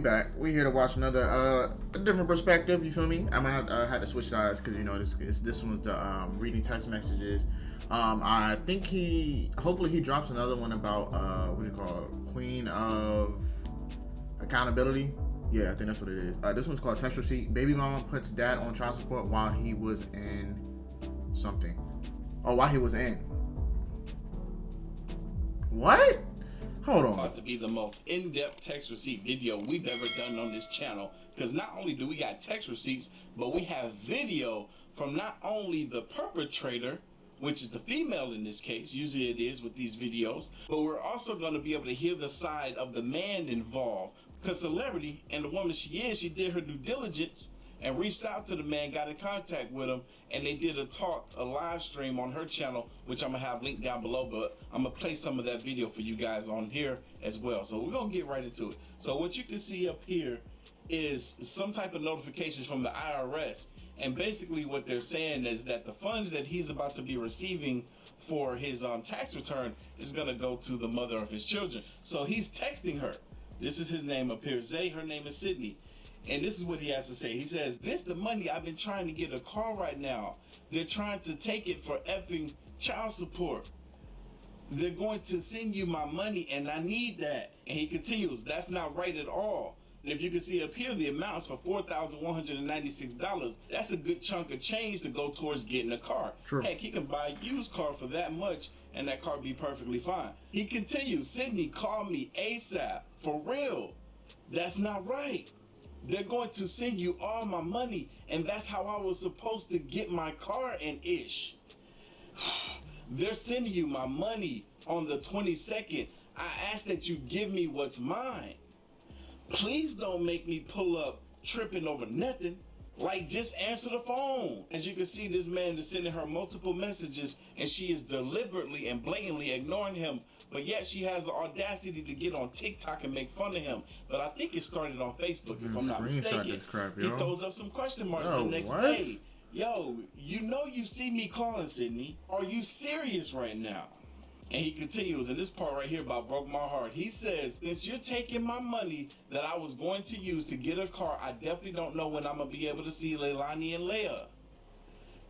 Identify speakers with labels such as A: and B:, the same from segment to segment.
A: back. We here to watch another a different perspective. You feel me? I'm gonna have to switch sides because you know this one's the reading text messages. I think hopefully he drops another one about what do you call it? Queen of Accountability. Yeah, I think that's what it is. This one's called Text Receipt. Baby mama puts dad on child support while he was in something. Oh, while he was in. What? Hold on.
B: About to be the most in-depth text receipt video we've ever done on this channel, because not only do we got text receipts, but we have video from not only the perpetrator, which is the female in this case, usually it is with these videos, but we're also going to be able to hear the side of the man involved, because celebrity and the woman she did her due diligence and reached out to the man, got in contact with him, and they did a live stream on her channel, which I'm gonna have linked down below, but I'm gonna play some of that video for you guys on here as well. So we're gonna get right into it. So what you can see up here is some type of notifications from the IRS, and basically what they're saying is that the funds that he's about to be receiving for his tax return is gonna go to the mother of his children. So he's texting her. This is his name up here, Zay, her name is Sydney. And this is what he has to say. He says, "This the money I've been trying to get a car right now. They're trying to take it for effing child support. They're going to send you my money and I need that." And he continues, "That's not right at all." And if you can see up here, the amounts for $4,196. That's a good chunk of change to go towards getting a car.
A: True.
B: Heck, he can buy a used car for that much and that car be perfectly fine. He continues, "Sydney, call me ASAP. For real. That's not right. They're going to send you all my money, and that's how I was supposed to get my car and ish. They're sending you my money on the 22nd. I ask that you give me what's mine. Please don't make me pull up tripping over nothing. Like, just answer the phone." As you can see, this man is sending her multiple messages, and she is deliberately and blatantly ignoring him. But yet she has the audacity to get on TikTok and make fun of him. But I think it started on Facebook, if I'm not mistaken.
A: Crap,
B: he throws up some question marks the next day. Yo, you know you see me calling, Sydney. Are you serious right now? And he continues in this part right here about broke my heart. He says, "Since you're taking my money that I was going to use to get a car, I definitely don't know when I'm going to be able to see Leilani and Leia."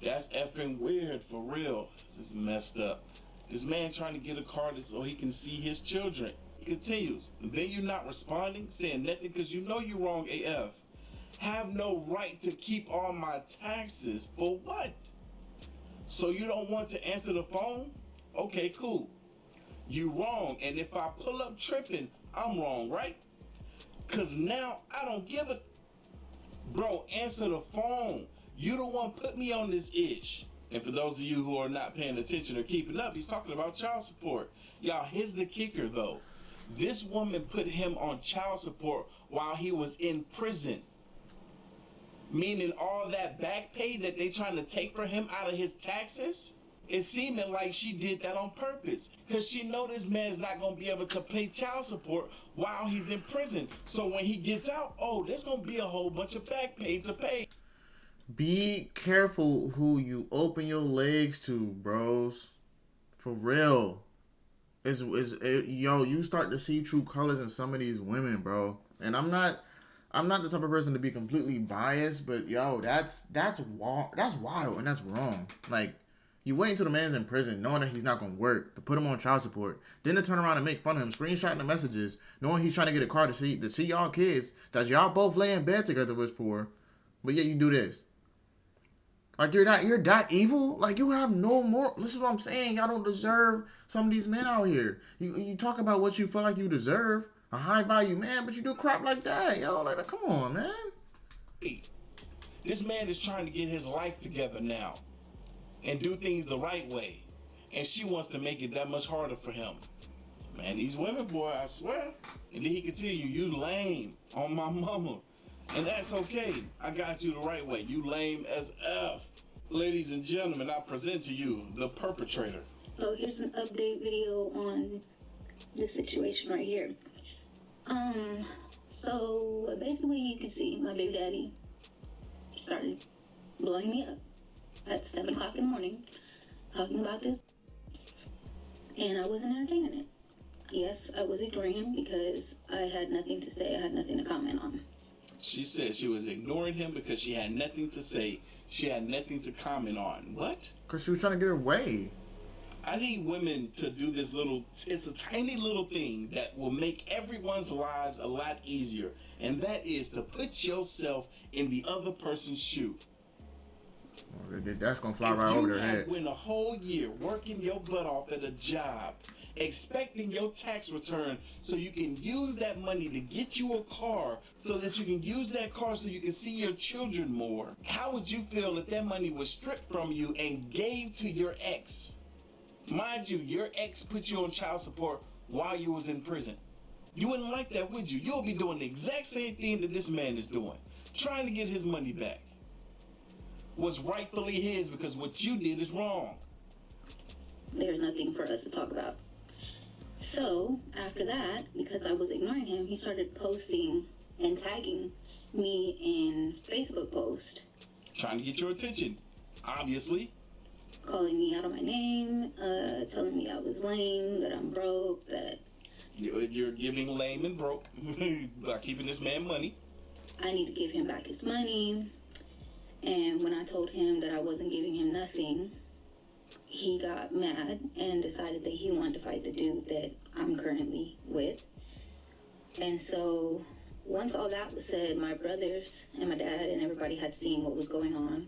B: That's effing weird, for real. This is messed up. This man trying to get a car so he can see his children. He continues, "Then you're not responding, saying nothing because you know you're wrong AF. Have no right to keep all my taxes. For what? So you don't want to answer the phone? Okay, cool. You wrong, and if I pull up tripping, I'm wrong, right? Because now I don't give a..." Bro, answer the phone. You the one put me on this ish. And for those of you who are not paying attention or keeping up, he's talking about child support. Y'all, here's the kicker though. This woman put him on child support while he was in prison. Meaning all that back pay that they trying to take for him out of his taxes, it's seeming like she did that on purpose. Because she know this man's not going to be able to pay child support while he's in prison. So when he gets out, oh, there's going to be a whole bunch of back pay to pay.
A: Be careful who you open your legs to, bros. For real. Yo, you start to see true colors in some of these women, bro. And I'm not the type of person to be completely biased, but yo, that's wild and that's wrong. Like, you wait until the man's in prison, knowing that he's not gonna work, to put him on child support, then to turn around and make fun of him, screenshotting the messages, knowing he's trying to get a car to see y'all kids that y'all both lay in bed together with for, but yet you do this. Like, you're that evil? Like, you have no more. This is what I'm saying. Y'all don't deserve some of these men out here. You talk about what you feel like you deserve, a high value man, but you do crap like that. Yo, like, come on, man.
B: This man is trying to get his life together now and do things the right way. And she wants to make it that much harder for him. Man, these women, boy, I swear. And then he continue, "You lame on my mama. And that's okay. I got you the right way. You lame as F." Ladies and gentlemen, I present to you the perpetrator.
C: So here's an update video on this situation right here. So basically you can see my baby daddy started blowing me up at 7 o'clock in the morning talking about this. And I wasn't entertaining it. Yes, I was ignoring him because I had nothing to say. I had nothing to comment on.
B: She said she was ignoring him because she had nothing to say. She had nothing to comment on. What?
A: Because she was trying to get her way.
B: I need women to do this little, it's a tiny little thing that will make everyone's lives a lot easier. And that is to put yourself in the other person's shoe.
A: That's going to fly right over their head.
B: You went a whole year working your butt off at a job, expecting your tax return so you can use that money to get you a car, so that you can use that car so you can see your children more. How would you feel if that money was stripped from you and gave to your ex? Mind you, your ex put you on child support while you was in prison. You wouldn't like that, would you? You'll be doing the exact same thing that this man is doing, trying to get his money back. What's rightfully his, because what you did is wrong.
C: There's nothing for us to talk about. So, after that, because I was ignoring him, he started posting and tagging me in Facebook posts.
B: Trying to get your attention, obviously.
C: Calling me out of my name, telling me I was lame, that I'm broke, that...
B: You're giving lame and broke by keeping this man money.
C: I need to give him back his money. And when I told him that I wasn't giving him nothing, he got mad and decided that he wanted to fight the dude that I'm currently with. And so once all that was said, my brothers and my dad and everybody had seen what was going on.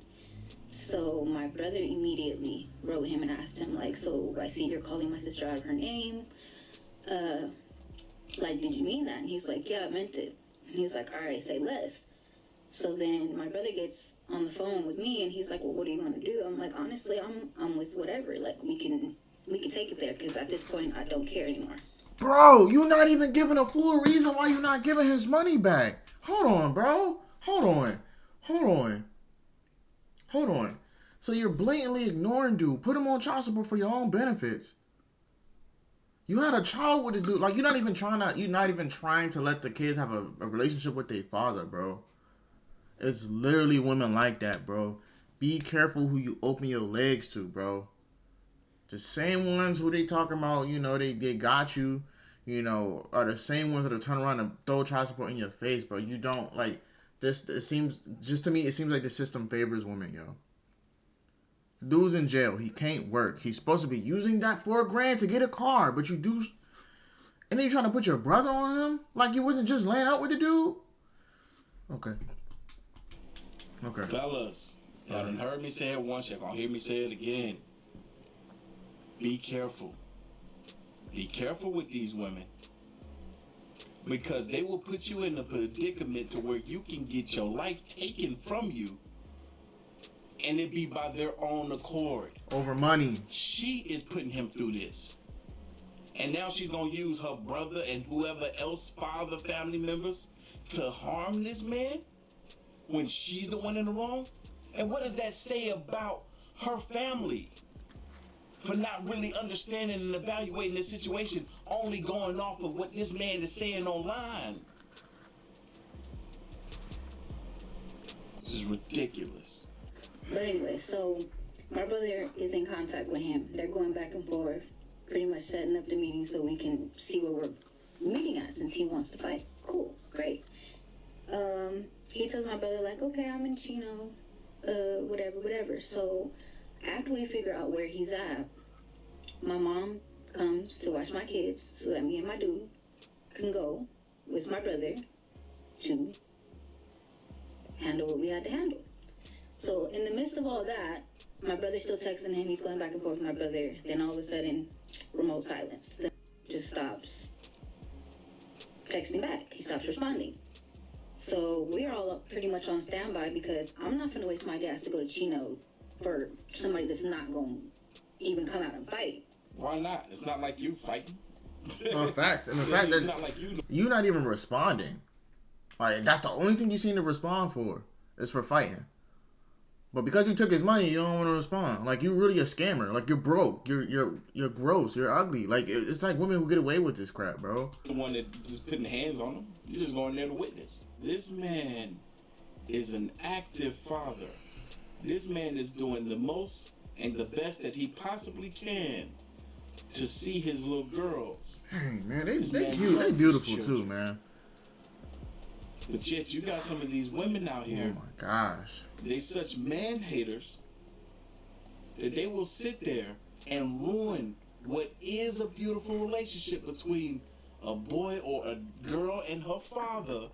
C: So my brother immediately wrote him and asked him, like, so I see you're calling my sister out of her name. Like, did you mean that? And he's like, yeah, I meant it. And he was like, all right, say less. So then my brother gets on the phone with me and he's like, well, what do you want to do? I'm like, honestly, I'm with whatever. Like, we can take it there, because at this point I don't care anymore.
A: Bro, you're not even giving a full reason why you're not giving his money back. Hold on, bro. Hold on. So you're blatantly ignoring dude. Put him on child support for your own benefits. You had a child with this dude. Like, you're not even trying to let the kids have a relationship with their father, bro. It's literally women like that, bro. Be careful who you open your legs to, bro. The same ones who they talking about, you know, they got you, you know, are the same ones that'll turn around and throw child support in your face, bro. You don't, like, this, it seems like the system favors women, yo. Dude's in jail. He can't work. He's supposed to be using that $4,000 to get a car, but you do, and then you're trying to put your brother on him? Like you wasn't just laying out with the dude? Okay.
B: Fellas, y'all done heard me say it once, y'all gonna hear me say it again. Be careful. Be careful with these women. Because they will put you in a predicament to where you can get your life taken from you, and it be by their own accord.
A: Over money.
B: She is putting him through this. And now she's gonna use her brother and whoever else, father, family members, to harm this man when she's the one in the wrong? And what does that say about her family for not really understanding and evaluating the situation, only going off of what this man is saying online? This is ridiculous.
C: But anyway, so my brother is in contact with him. They're going back and forth, pretty much setting up the meeting so we can see where we're meeting at, since he wants to fight. Cool, great. He tells my brother, like, okay, I'm in Chino, whatever. So after we figure out where he's at, my mom comes to watch my kids so that me and my dude can go with my brother to handle what we had to handle. So in the midst of all that, my brother's still texting him. He's going back and forth with my brother. Then all of a sudden, remote silence. Then just stops texting back. He stops responding. So we're all up pretty much on standby, because I'm not going to waste my gas to go to Chino for somebody that's not going to even come out and fight.
B: Why not? It's not like you fighting.
A: No, facts. And the fact that
B: not like
A: you're not even responding. Like, that's the only thing you seem to respond for, is for fighting. But because you took his money, you don't want to respond. Like, you're really a scammer. Like, you're broke. You're gross. You're ugly. Like, it's like women who get away with this crap, bro.
B: The one that just putting hands on him. You're just going there to witness. This man is an active father. This man is doing the most and the best that he possibly can to see his little girls.
A: Dang, man, they cute. They beautiful too, man.
B: But yet you got some of these women out here.
A: Oh my gosh.
B: They such man haters that they will sit there and ruin what is a beautiful relationship between a boy or a girl and her father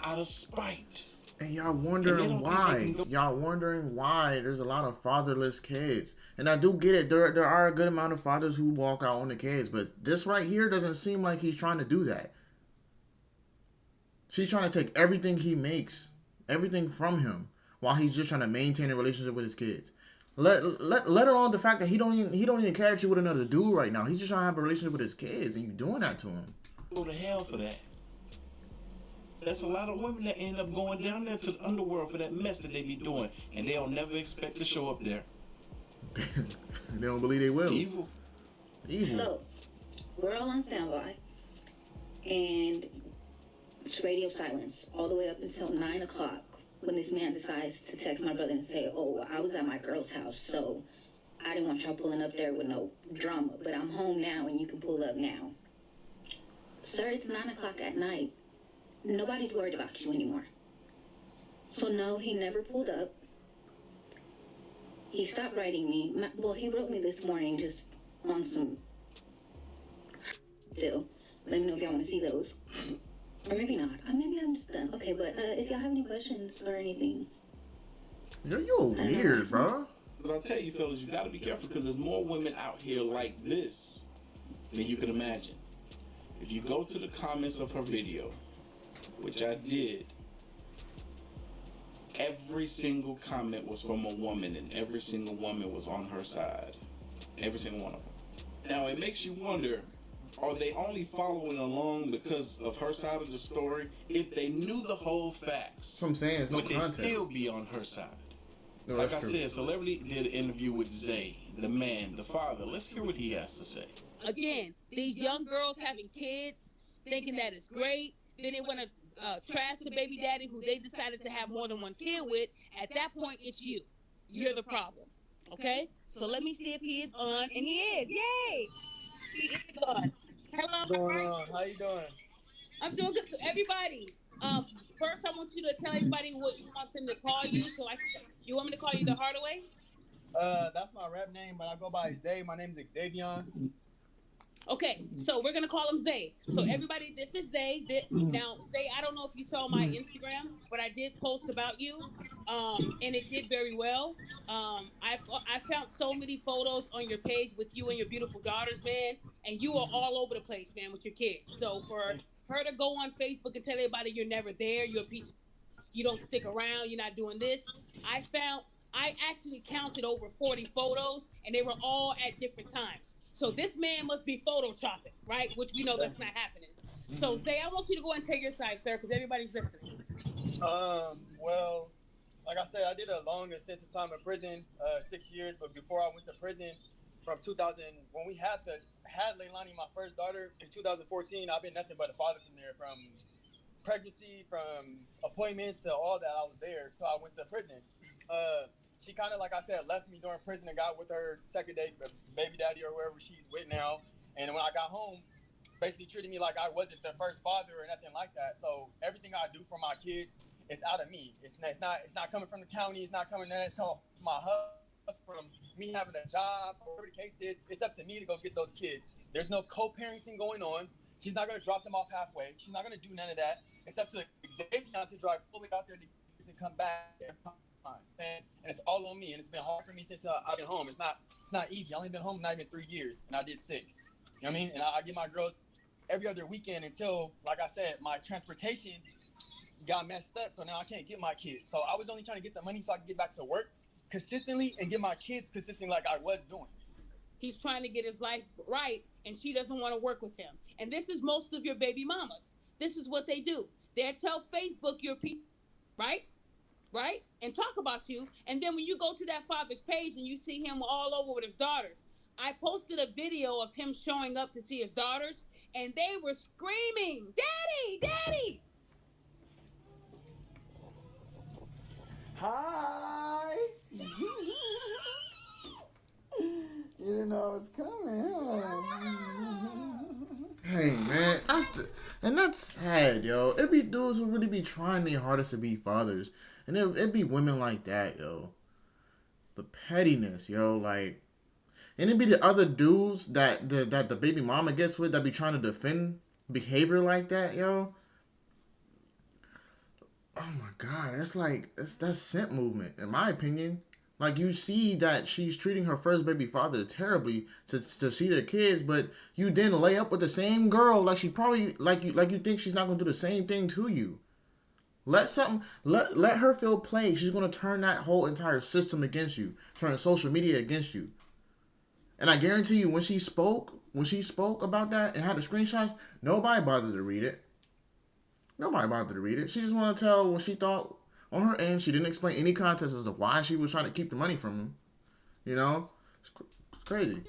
B: out of spite.
A: And y'all wondering why. Y'all wondering why there's a lot of fatherless kids. And I do get it. There are a good amount of fathers who walk out on the kids. But this right here doesn't seem like he's trying to do that. She's trying to take everything he makes, everything from him, while he's just trying to maintain a relationship with his kids. Let alone the fact that he don't even care that you with another dude right now. He's just trying to have a relationship with his kids, and you doing that to him.
B: Go to hell for that. That's a lot of women that end up going down there to the underworld for that mess that they be doing, and they'll never expect to show up there.
A: They don't believe they will.
B: Evil.
C: So, we're all on standby, and it's radio silence all the way up until 9 o'clock when this man decides to text my brother and say, oh, I was at my girl's house, so I didn't want y'all pulling up there with no drama, but I'm home now and you can pull up now. Sir, it's 9 o'clock at night. Nobody's worried about you anymore. So no, he never pulled up. He stopped writing me. Well, he wrote me this morning just on some still. Let me know if y'all want to see those. Or maybe not. Maybe I'm just done. Okay, but if y'all have any questions or anything.
A: You're weird, bro.
B: I'll tell you, fellas, you gotta be careful because there's more women out here like this than you can imagine. If you go to the comments of her video, which I did, every single comment was from a woman, and every single woman was on her side. Every single one of them. Now, it makes you wonder, are they only following along because of her side of the story? If they knew the whole facts,
A: so I'm saying, no
B: would they
A: context.
B: still be on her side?
A: No,
B: like I
A: true.
B: said, Celebrity did an interview with Zay, the man, the father. Let's hear what he has to say.
D: Again, these young girls having kids, thinking that it's great. Then they want to trash the baby daddy who they decided to have more than one kid with. At that point, it's you. You're the problem. Okay? So let me see if he is on. And he is. Yay! He is on. Hello.
E: What's going on? How you doing?
D: I'm doing good. So everybody, first I want you to tell everybody what you want them to call you. So you want me to call you the Hardaway?
E: That's my rap name, but I go by Zay. My name is Xavion.
D: Okay, so we're gonna call him Zay. So everybody, this is Zay. Now, Zay, I don't know if you saw my Instagram, but I did post about you, and it did very well. I found so many photos on your page with you and your beautiful daughters, man, and you are all over the place, man, with your kids. So for her to go on Facebook and tell everybody you're never there, you're a piece, you don't stick around, you're not doing this. I actually counted over 40 photos, and they were all at different times. So this man must be photoshopping, right? Which we know that's not happening. So Zay, I want you to go and take your side, sir, because everybody's listening.
E: Well, like I said, I did a long extensive time in prison, 6 years. But before I went to prison, from 2000, when we had Leilani, my first daughter, in 2014, I've been nothing but a father from there. From pregnancy, from appointments to all that, I was there till I went to prison. She kind of, like I said, left me during prison and got with her second date, baby daddy or whoever she's with now. And when I got home, basically treated me like I wasn't the first father or nothing like that. So everything I do for my kids is out of me. It's not coming from the county. It's not coming. It's coming from my husband, from me having a job, or whatever the case is. It's up to me to go get those kids. There's no co-parenting going on. She's not gonna drop them off halfway. She's not gonna do none of that. It's up to Xavier to drive all the way out there to come back. And it's all on me, and it's been hard for me since I've been home. It's not easy. I only been home not even 3 years, and I did 6. You know what I mean? And I get my girls every other weekend until, like I said, my transportation got messed up, so now I can't get my kids. So I was only trying to get the money so I could get back to work consistently and get my kids consistently like I was doing.
D: He's trying to get his life right, and she doesn't want to work with him. And this is most of your baby mamas. This is what they do. They tell Facebook you're people, right? Right? And talk about you. And then when you go to that father's page and you see him all over with his daughters, I posted a video of him showing up to see his daughters, and they were screaming, "Daddy, Daddy!"
E: Hi! You didn't know it's coming.
A: Hey man, that's sad, yo. It be dudes who really be trying their hardest to be fathers, and it be women like that, yo. The pettiness, yo, like, and it be the other dudes that the baby mama gets with that be trying to defend behavior like that, yo. Oh my god, that's scent movement, in my opinion. Like, you see that she's treating her first baby father terribly to see their kids, but you then lay up with the same girl like she probably like you think she's not gonna do the same thing to you. Let her feel played. She's gonna turn that whole entire system against you, turn social media against you. And I guarantee you, when she spoke about that and had the screenshots, nobody bothered to read it. Nobody bothered to read it. She just wanted to tell what she thought on her end. She didn't explain any context as to why she was trying to keep the money from him. You know? It's crazy.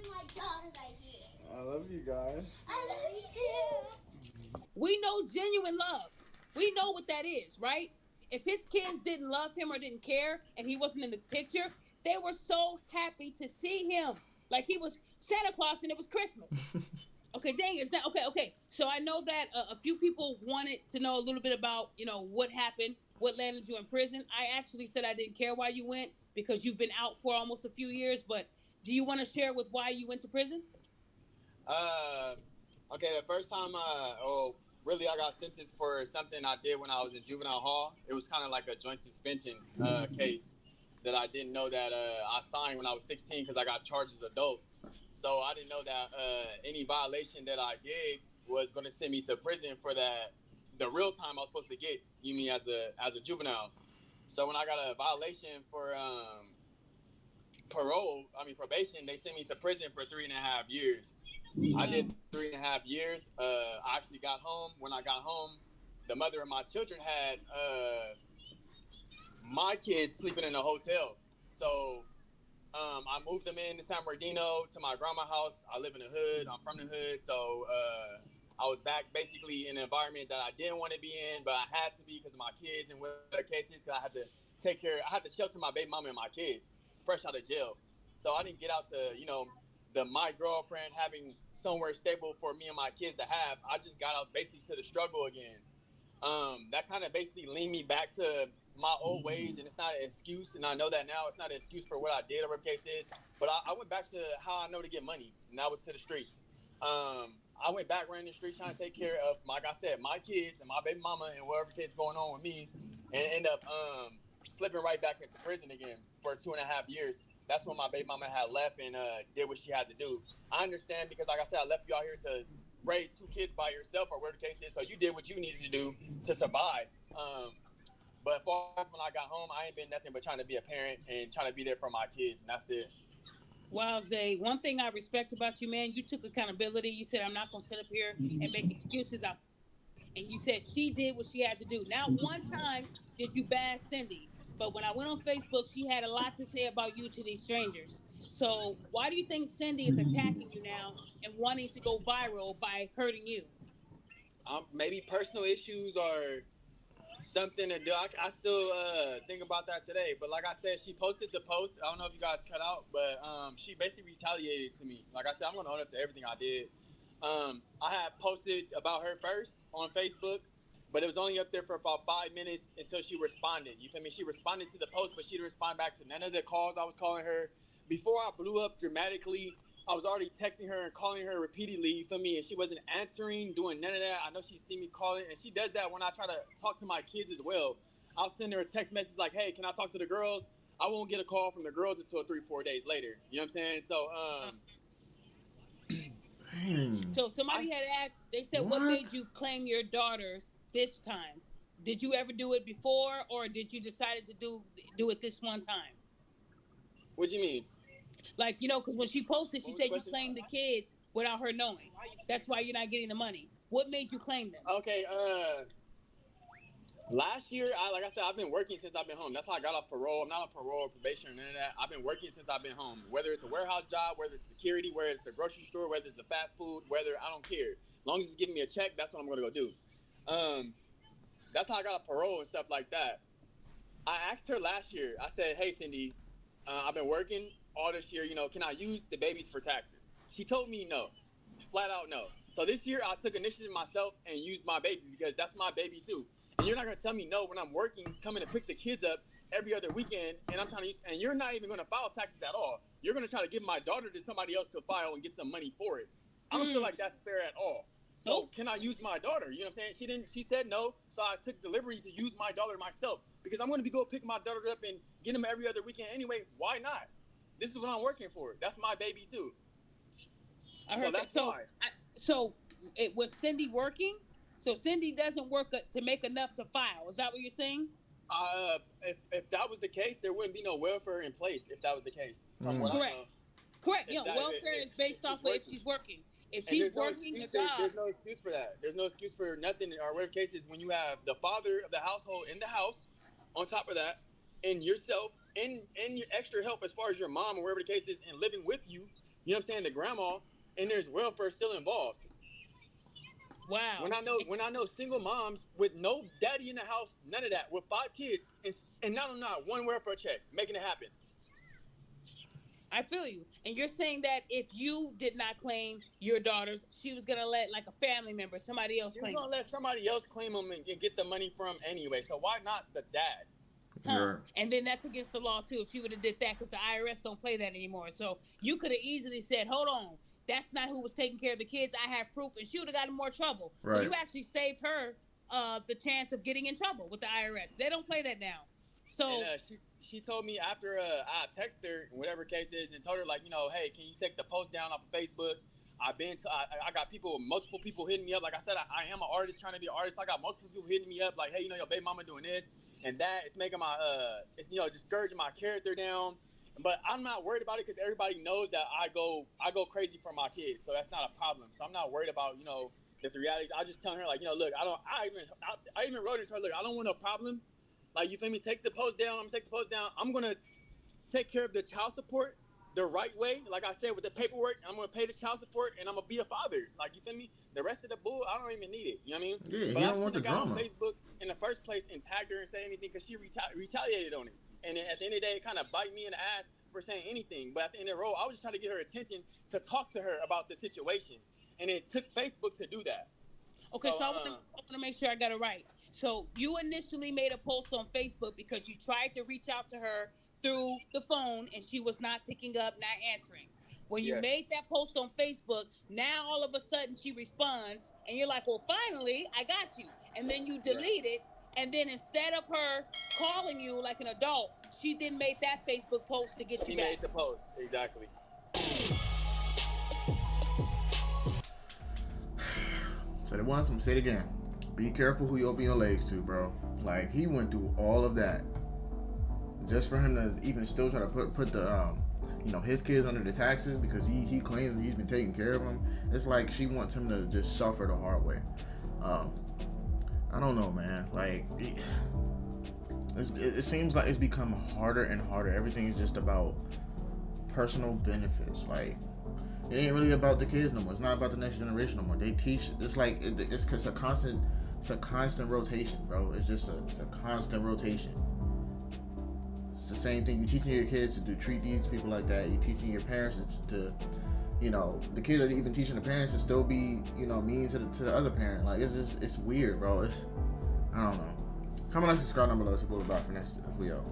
E: I love you guys.
C: I love you too.
D: We know genuine love. We know what that is, right? If his kids didn't love him or didn't care and he wasn't in the picture, they were so happy to see him. Like he was Santa Claus and it was Christmas. Okay, dang, it's not okay. So I know that a few people wanted to know a little bit about, what happened, what landed you in prison. I actually said I didn't care why you went because you've been out for almost a few years, but do you want to share with why you went to prison?
E: Okay, the first time, really I got sentenced for something I did when I was in juvenile hall. It was kind of like a joint suspension case that I didn't know that I signed when I was 16 because I got charged as adult. So I didn't know that any violation that I did was going to send me to prison for the real time I was supposed to get. You mean as a juvenile? So when I got a violation for probation, they sent me to prison for 3.5 years. I did 3.5 years. I actually got home. When I got home, the mother of my children had my kids sleeping in a hotel. So I moved them into San Bernardino to my grandma's house. I live in the hood. I'm from the hood. So I was back basically in an environment that I didn't want to be in, but I had to be because of my kids and whatever cases, because I had to I had to shelter my baby mama and my kids fresh out of jail. So I didn't get out to, my girlfriend having somewhere stable for me and my kids to have. I just got out basically to the struggle again. That kind of basically leaned me back to my old ways, and it's not an excuse, and I know that now. It's not an excuse for what I did or whatever case is, but I went back to how I know to get money, and that was to the streets. I went back running the streets trying to take care of, like I said, my kids and my baby mama and whatever case going on with me, and end up slipping right back into prison again for 2.5 years. That's when my baby mama had left and did what she had to do. I understand because, like I said, I left you out here to raise 2 kids by yourself or whatever the case is, so you did what you needed to do to survive. But as far as when I got home, I ain't been nothing but trying to be a parent and trying to be there for my kids, and that's it.
D: Wow, Zay, one thing I respect about you, man, you took accountability. You said, I'm not going to sit up here and make excuses. And you said she did what she had to do. Not one time did you bash Cindy. But when I went on Facebook, she had a lot to say about you to these strangers. So why do you think Cindy is attacking you now and wanting to go viral by hurting you?
E: Maybe personal issues or something to do. I still think about that today. But like I said, she posted the post. I don't know if you guys cut out, but she basically retaliated to me. Like I said, I'm going to own up to everything I did. I had posted about her first on Facebook, but it was only up there for about 5 minutes until she responded. You feel me? She responded to the post, but she didn't respond back to none of the calls I was calling her. Before I blew up dramatically, I was already texting her and calling her repeatedly, you feel me? And she wasn't answering, doing none of that. I know she see me calling, and she does that when I try to talk to my kids as well. I'll send her a text message like, hey, can I talk to the girls? I won't get a call from the girls until 3-4 days later. You know what I'm saying? So,
D: So somebody had asked, they said, what made you claim your daughters this time? Did you ever do it before, or did you decide to do it this one time?
E: What do you mean?
D: Like, because when she posted, she said you claimed the kids without her knowing. That's why you're not getting the money. What made you claim them?
E: Okay, last year, like I said, I've been working since I've been home. That's how I got off parole. I'm not on parole or probation or none of that. I've been working since I've been home. Whether it's a warehouse job, whether it's security, whether it's a grocery store, whether it's a fast food, I don't care. As long as it's giving me a check, that's what I'm going to go do. That's how I got off parole and stuff like that. I asked her last year. I said, hey, Cindy, I've been working. all this year, can I use the babies for taxes? She told me no, flat out no. So this year I took initiative myself and used my baby because that's my baby too. And you're not gonna tell me no when I'm working, coming to pick the kids up every other weekend, and I'm trying to use, and you're not even gonna file taxes at all. You're gonna try to give my daughter to somebody else to file and get some money for it. I don't feel like that's fair at all. So can I use my daughter? You know what I'm saying? She said no, so I took the liberty to use my daughter myself because I'm gonna be go pick my daughter up and get them every other weekend anyway. Why not? This is what I'm working for. That's my baby too.
D: I heard that. So was Cindy working? So Cindy doesn't work to make enough to file. Is that what you're saying?
E: If that was the case, there wouldn't be no welfare in place. If that was the case,
D: Correct. Welfare is based off of if she's working. If she's working a job,
E: there's no excuse for that. There's no excuse for nothing, or whatever case is when you have the father of the household in the house, on top of that, and yourself, and your extra help as far as your mom or whatever the case is, and living with you. You know what I'm saying? The grandma, and there's welfare still involved.
D: Wow.
E: When I know single moms with no daddy in the house, none of that, with 5 kids, and not one welfare check, making it happen.
D: I feel you. And you're saying that if you did not claim your daughters, she was going to let like a family member, somebody else claim them.
E: She's going to let somebody else claim them and get the money from anyway. So why not the dad?
D: Huh. And then that's against the law too if she would have did that because the IRS don't play that anymore. So you could have easily said, hold on, that's not who was taking care of the kids. I have proof, and she would have gotten more trouble. Right. So you actually saved her the chance of getting in trouble with the IRS. They don't play that now. So
E: and, she told me after I texted her, whatever case is, and told her like, hey, can you take the post down off of Facebook? I got multiple people hitting me up. Like I said, I am an artist trying to be an artist. I got multiple people hitting me up like, hey, your baby mama doing this and that. It's making my discouraging my character down. But I'm not worried about it because everybody knows that I go crazy for my kids, so that's not a problem. So I'm not worried about the realities. I just telling her like, look, I even wrote it to her, look, I don't want no problems. Like, you feel me? Take the post down. I'm gonna take the post down. I'm gonna take care of the child support the right way, like I said, with the paperwork. I'm gonna pay the child support, and I'm gonna be a father. Like, you feel me? The rest of the bull, I don't even need it. You know what I mean?
A: Yeah,
E: but
A: you don't want the drama.
E: on Facebook in the first place and tagged her and say anything because she retaliated on it. And then at the end of the day, it kind of bite me in the ass for saying anything. But at the end of the road, I was just trying to get her attention to talk to her about the situation. And it took Facebook to do that.
D: Okay, so I want to make sure I got it right. So you initially made a post on Facebook because you tried to reach out to her through the phone and she was not picking up, not answering. When you made that post on Facebook, now all of a sudden she responds and you're like, well, finally, I got you. And then you delete it. And then instead of her calling you like an adult, she then made that Facebook post to get you back.
E: She made the post, exactly.
A: So they want some, say it again. Be careful who you open your legs to, bro. Like, he went through all of that just for him to even still try to put the his kids under the taxes because he claims that he's been taking care of them. It's like she wants him to just suffer the hard way. I don't know, man. Like, it seems like it's become harder and harder. Everything is just about personal benefits. Like, it ain't really about the kids no more. It's not about the next generation no more. They teach. It's like it's a constant rotation, bro. It's a constant rotation. It's the same thing. You're teaching your kids to treat these people like that. You're teaching your parents to the kids are even teaching the parents to still be, mean to the other parent. Like, it's weird, bro. I don't know. Comment, like, subscribe down below. Support about Finesse. We out.